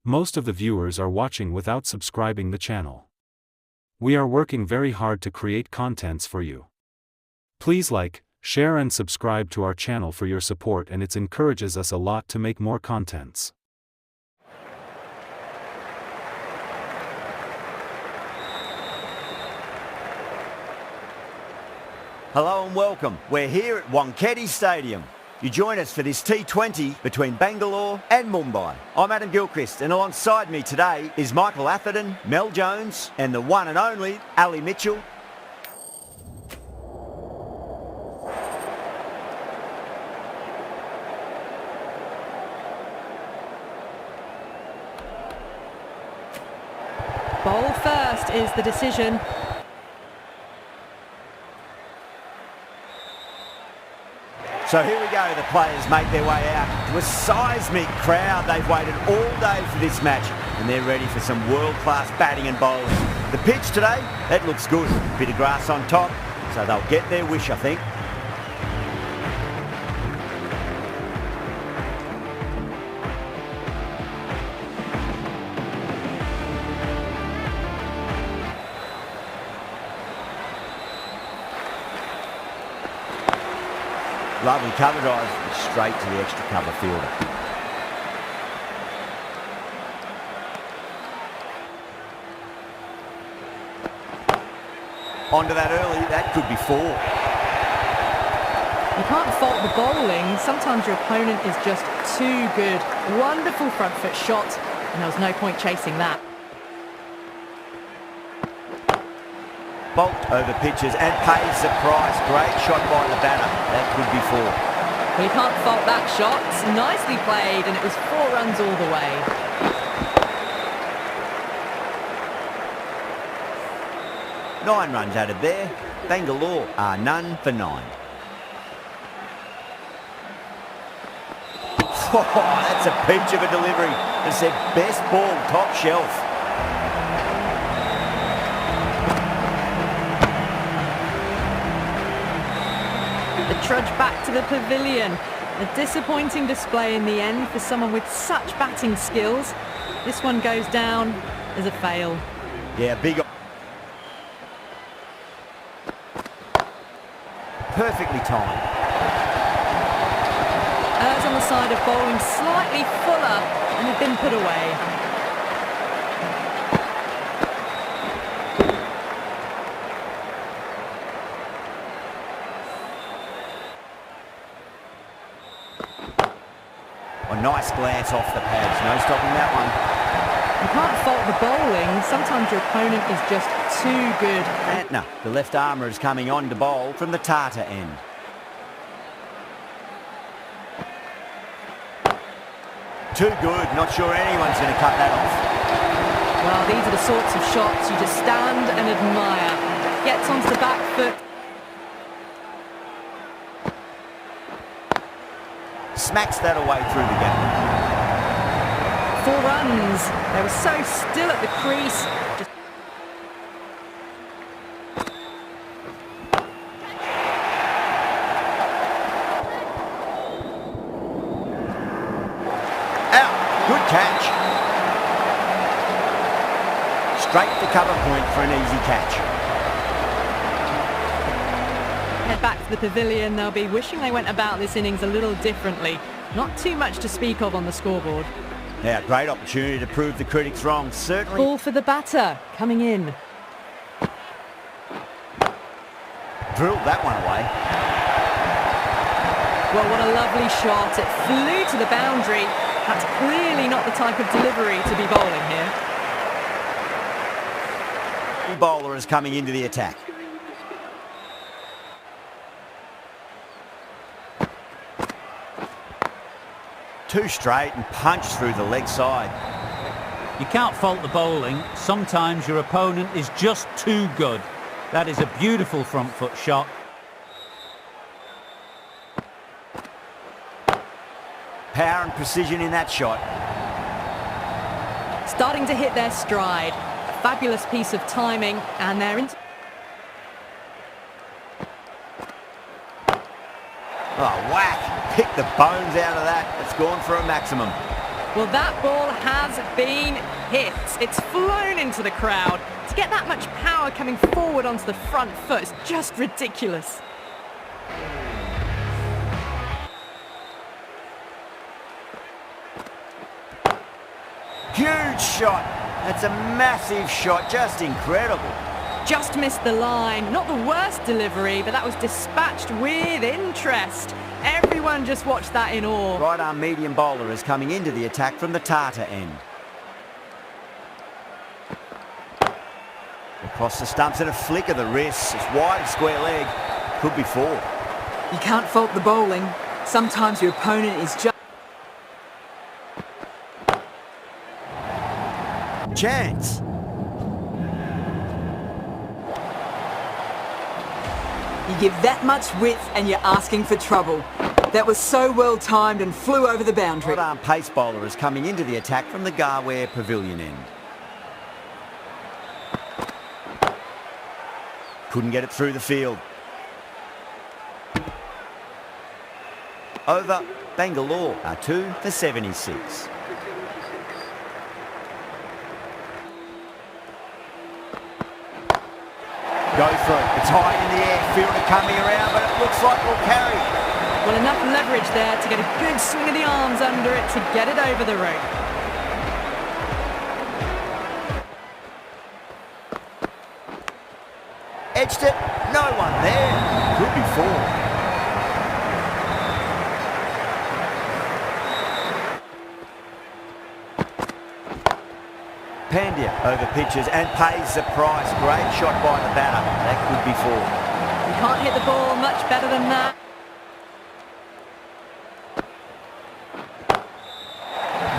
Most of the viewers are watching without subscribing the channel. We are working very hard to create contents for you. Please like, share and subscribe to our channel for your support, and it encourages us a lot to make more contents. Hello and welcome. We're here at Wankhede Stadium. You join us for this T20 between Bangalore and Mumbai. I'm Adam Gilchrist, and alongside me today is Michael Atherton, Mel Jones and the one and only Ali Mitchell. Bowl first is the decision. So here we go, the players make their way out to a seismic crowd. They've waited all day for this match and they're ready for some world-class batting and bowling. The pitch today, that looks good. Bit of grass on top, so they'll get their wish, I think. Lovely cover drive, straight to the extra cover fielder. Onto that early, that could be four. You can't fault the bowling. Sometimes your opponent is just too good. Wonderful front foot shot, and there was no point chasing that. Bolt over pitches and pays the price. Great shot by the batter. That could be four. Well, you can't fault that shot. Nicely played, and it was 4 runs all the way. Nine runs added there. Bangalore are none for 9. Oh, that's a peach of a delivery. It's their best ball, top shelf. The trudge back to the pavilion. A disappointing display in the end for someone with such batting skills. This one goes down as a fail. Yeah, big. Perfectly timed. Errs on the side of bowling slightly fuller and had been put away. A nice glance off the pads. No stopping that one. You can't fault the bowling. Sometimes your opponent is just too good. Antner, the left armour, is coming on to bowl from the Tata end. Too good. Not sure anyone's going to cut that off. Well, these are the sorts of shots you just stand and admire. Gets onto the back foot. Smacks that away through the gap. 4 runs. They were so still at the crease. Out. Good catch. Straight to cover point for an easy catch. Head back to the pavilion. They'll be wishing they went about this innings a little differently. Not too much to speak of on the scoreboard. Yeah, great opportunity to prove the critics wrong. Certainly. Ball for the batter, coming in. Drilled that one away. Well, what a lovely shot. It flew to the boundary. That's clearly not the type of delivery to be bowling here. The bowler is coming into the attack. Too straight and punched through the leg side. You can't fault the bowling. Sometimes your opponent is just too good. That is a beautiful front foot shot. Power and precision in that shot. Starting to hit their stride. A fabulous piece of timing, and they're into... Oh, whack. Pick the bones out of that. It's gone for a maximum. Well, that ball has been hit. It's flown into the crowd. To get that much power coming forward onto the front foot is just ridiculous. Huge shot. That's a massive shot, just incredible. Just missed the line. Not the worst delivery, but that was dispatched with interest. Everyone just watched that in awe. Right arm medium bowler is coming into the attack from the Tata end. Across the stumps and a flick of the wrist. It's wide, square leg. Could be 4. You can't fault the bowling. Sometimes your opponent is just... Chance. You give that much width and you're asking for trouble. That was so well timed and flew over the boundary. Right arm pace bowler is coming into the attack from the Garware Pavilion end. Couldn't get it through the field. Over, Bangalore are 2 for 76. Go through. It's high in the air. Fielder coming around, but it looks like we'll carry. Well, enough leverage there to get a good swing of the arms under it to get it over the rope. Edged it. No one there. Could be 4. Pandya over pitches and pays the price. Great shot by the batter. That could be 4. You can't hit the ball much better than that.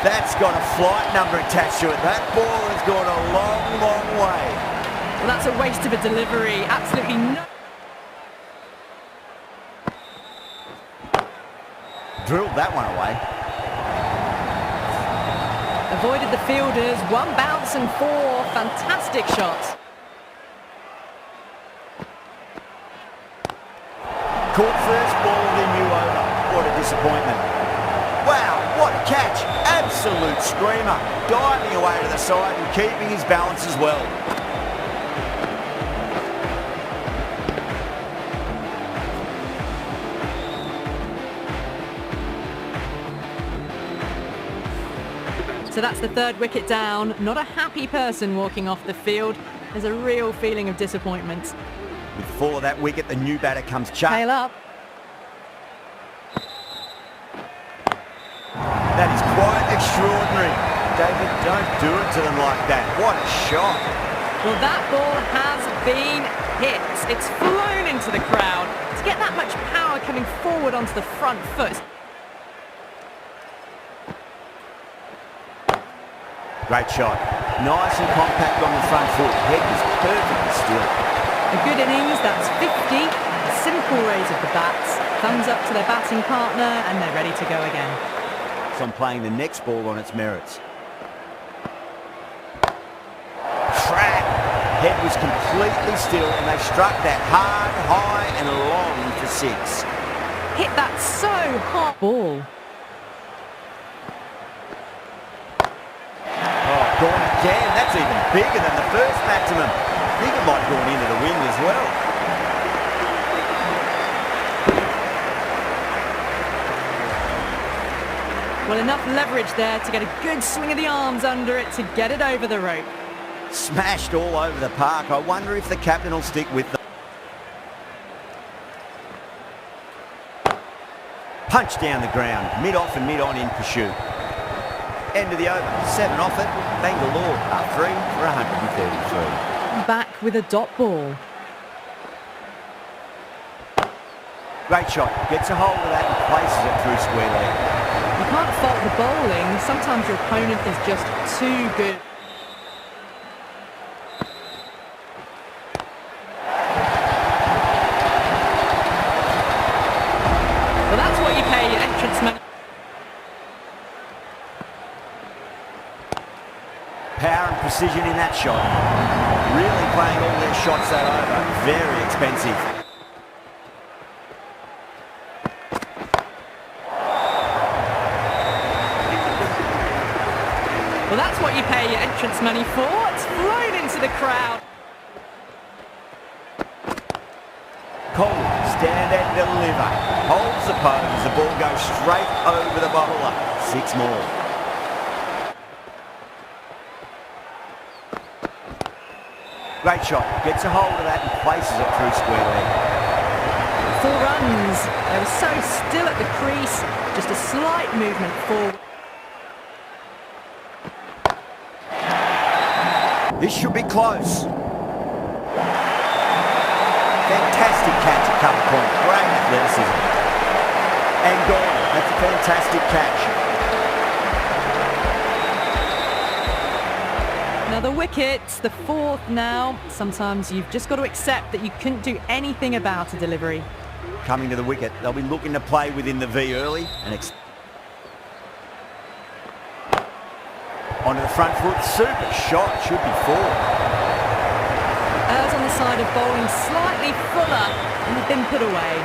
That's got a flight number attached to it. That ball has gone a long, long way. Well, that's a waste of a delivery. Absolutely no... Drilled that one away. Avoided the fielders. 1 bounce and 4. Fantastic shots. Caught first ball of the new over. What a disappointment. Wow, what a catch. Absolute screamer. Diving away to the side and keeping his balance as well. So that's the 3rd wicket down. Not a happy person walking off the field. There's a real feeling of disappointment. With 4 of that wicket, the new batter comes Tail charged. up. That is quite extraordinary. David, don't do it to them like that. What a shot. Well, that ball has been hit. It's flown into the crowd. To get that much power coming forward onto the front foot. Great shot. Nice and compact on the front foot. Head is perfectly still. A good innings, that's 50. A simple raise of the bats. Thumbs up to their batting partner and they're ready to go again. So I'm playing the next ball on its merits. Crack! Head was completely still and they struck that hard, high and long for 6. Hit that so hard. Ball. Oh, gone again. That's even bigger than the first maximum. I think it might have gone into the wind as well. Well, enough leverage there to get a good swing of the arms under it to get it over the rope. Smashed all over the park. I wonder if the captain will stick with them. Punch down the ground. Mid-off and mid-on in pursuit. End of the over. 7 off it. Bangalore are 3 for 133. Back with a dot ball. Great shot. Gets a hold of that and places it through square leg. You can't fault the bowling. Sometimes your opponent is just too good. Well, that's what you pay your entrance money. Power and precision in that shot. Really playing all their shots that over. Very expensive. Well, that's what you pay your entrance money for. It's flown into the crowd. Cole, stand and deliver. Holds the pose as the ball goes straight over the bowler. 6 more. Great shot. Gets a hold of that and places it through square leg. 4 runs. They were so still at the crease. Just a slight movement forward. This should be close. Fantastic catch at cover point. Great athleticism. And gone. That's a fantastic catch. Another wicket, the 4th now. Sometimes you've just got to accept that you couldn't do anything about a delivery. Coming to the wicket, they'll be looking to play within the V early and onto the front foot. Super shot, should be 4. Errs on the side of bowling slightly fuller and have been put away.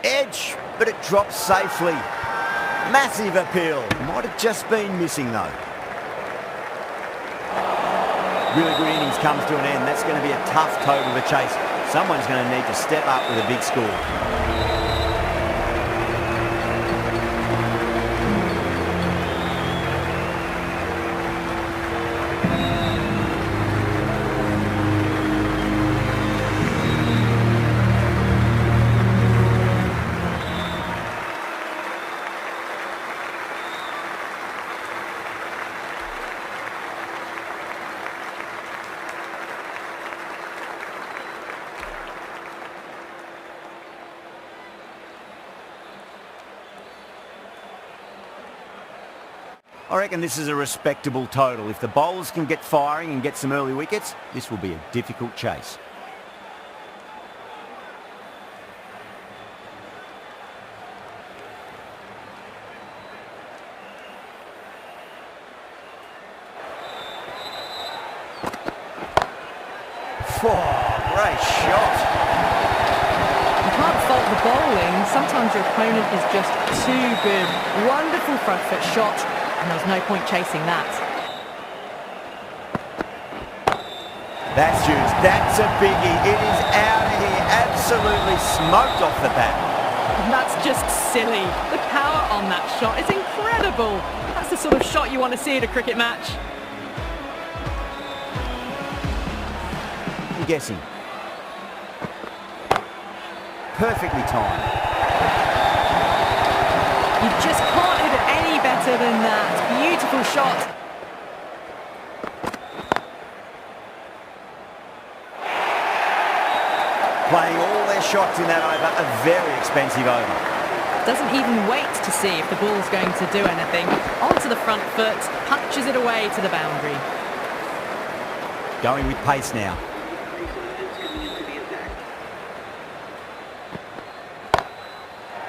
Edge, but it drops safely. Massive appeal. Might have just been missing though. Really good innings comes to an end. That's going to be a tough total to chase. Someone's going to need to step up with a big score. I reckon this is a respectable total. If the bowlers can get firing and get some early wickets, this will be a difficult chase. Oh, great shot. You can't fault the bowling. Sometimes your opponent is just too good. Wonderful front foot shot. And there's no point chasing that. That's huge. That's a biggie. It is out of here. Absolutely smoked off the bat. And that's just silly. The power on that shot is incredible. That's the sort of shot you want to see at a cricket match. I'm guessing. Perfectly timed. You just can't hit it any better than that. Beautiful shot. Playing all their shots in that over, a very expensive over. Doesn't even wait to see if the ball's going to do anything. Onto the front foot, punches it away to the boundary. Going with pace now.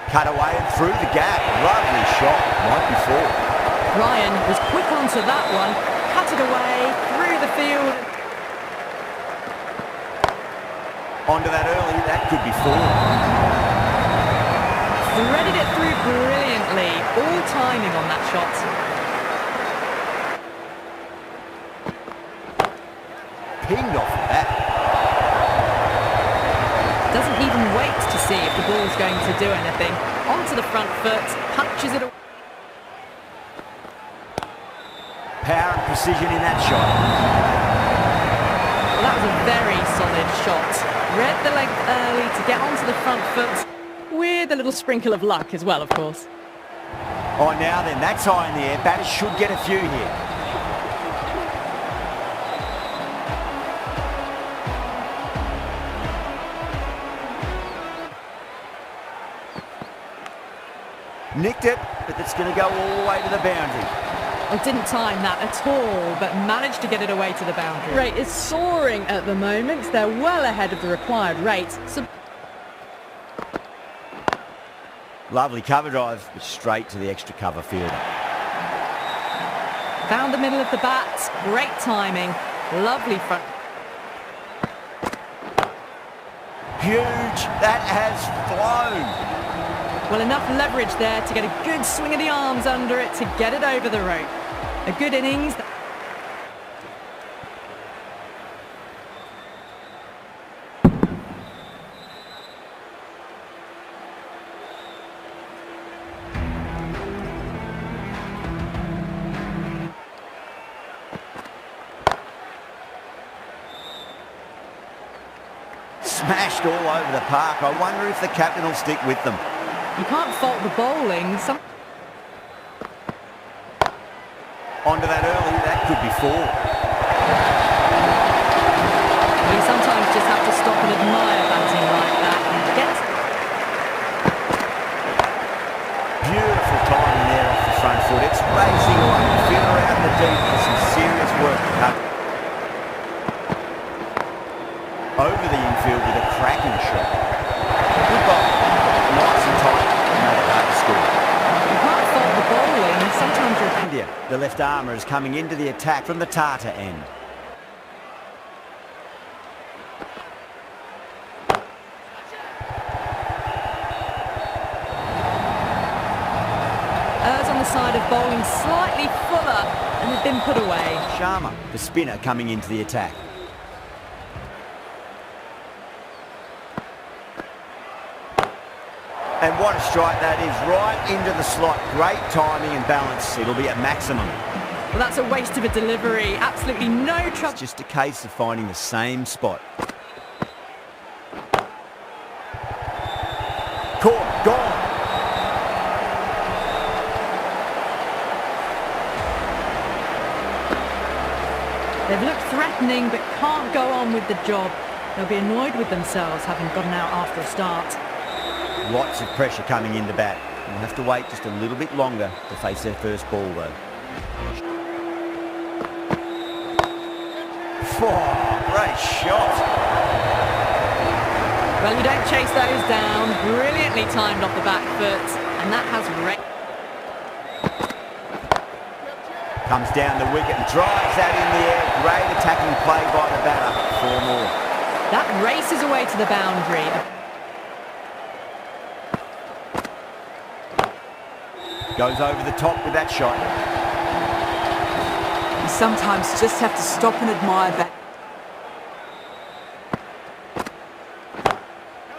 Cut away and through the gap. Lovely shot, right before. Ryan was quick onto that one, cut it away, through the field. Onto that early, that could be 4. Threaded it through brilliantly, all timing on that shot. Pinged off the bat. Doesn't even wait to see if the ball's going to do anything. Onto the front foot, punches it away. Power and precision in that shot. Well, that was a very solid shot. Read the length early to get onto the front foot, with a little sprinkle of luck as well, of course. Oh, now then, that's high in the air. Batters should get a few here. Nicked it, but it's going to go all the way to the boundary. I didn't time that at all, but managed to get it away to the boundary. Rate is soaring at the moment. They're well ahead of the required rate. So Lovely cover drive, but straight to the extra cover fielder. found the middle of the bat. Great timing. Lovely front. Huge. That has flown. Well, enough leverage there to get a good swing of the arms under it to get it over the rope. A good innings. Smashed all over the park. I wonder if the captain will stick with them. You can't fault the bowling. Onto that early, that could be four. You sometimes just have to stop and admire batting like that. Beautiful timing there off the front foot. It's racing away. You feel around the deep for some serious work to come. Over the infield with a cracking shot. Good ball. Nice and tight. Made it hard to score. You can't fault the bowling. Sometimes you're... India, the left armour, is coming into the attack from the Tata end. Errs on the side of bowling slightly fuller and have been put away. Sharma, the spinner, coming into the attack. And what a strike that is, right into the slot. Great timing and balance. It'll be at maximum. Well, that's a waste of a delivery. Absolutely no trouble. It's just a case of finding the same spot. Caught, gone. They've looked threatening but can't go on with the job. They'll be annoyed with themselves having gotten out after a start. Lots of pressure coming into bat. We'll have to wait just a little bit longer to face their first ball though. Oh, great shot. Well, you don't chase those down. Brilliantly timed off the back foot. And that has Comes down the wicket and drives that in the air. Great attacking play by the batter. Four more. That races away to the boundary. Goes over the top with that shot. You sometimes just have to stop and admire that.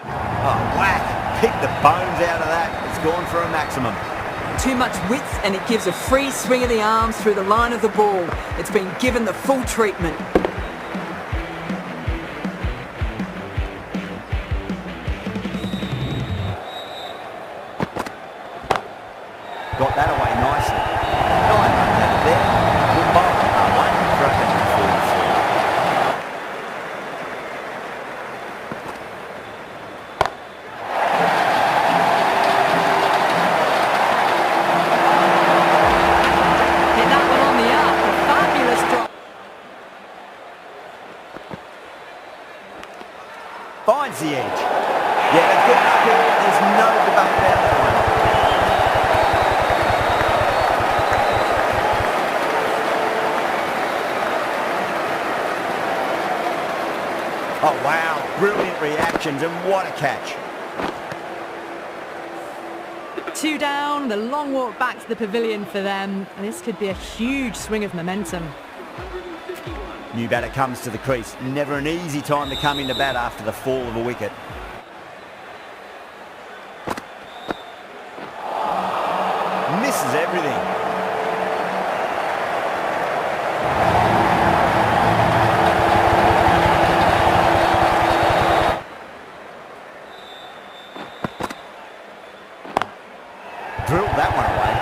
Oh, whack. Pick the bones out of that. It's gone for a maximum. Too much width and it gives a free swing of the arms through the line of the ball. It's been given the full treatment. Got that away nicely. 9 runs out of there. Mumbai are 1 for 144. Hit that one on the up. A fabulous drop. Finds the edge. Yeah, they've got up here. There's no debate about that one. Oh, wow. Brilliant reactions, and what a catch. 2 down, the long walk back to the pavilion for them. And this could be a huge swing of momentum. New batter comes to the crease. Never an easy time to come into bat after the fall of a wicket. Misses everything. Drilled that one away.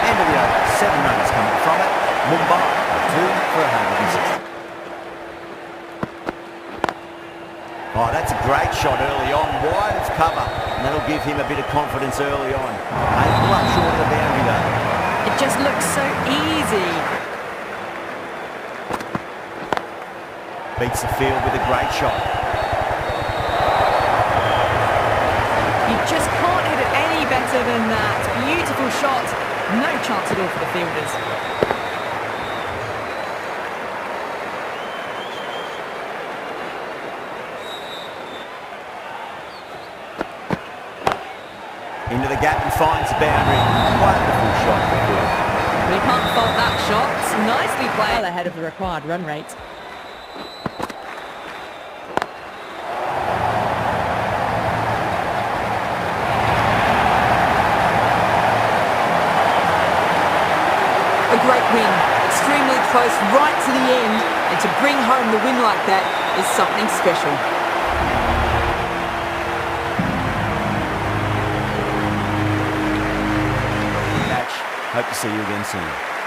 End of the over. 7 runs coming from it. Mumbai 2 for 160. Oh, that's a great shot early on. Wide of cover. And that'll give him a bit of confidence early on. A little up short of the boundary though. It just looks so easy. Beats the field with a great shot. You just can't hit it any better than that. Beautiful shot. No chance at all for the fielders. Into the gap and finds the boundary. Wonderful shot for Phil. We can't fault that shot. Nicely played ahead of the required run rate. A great win, extremely close right to the end, and to bring home the win like that is something special. Match. Hope to see you again soon.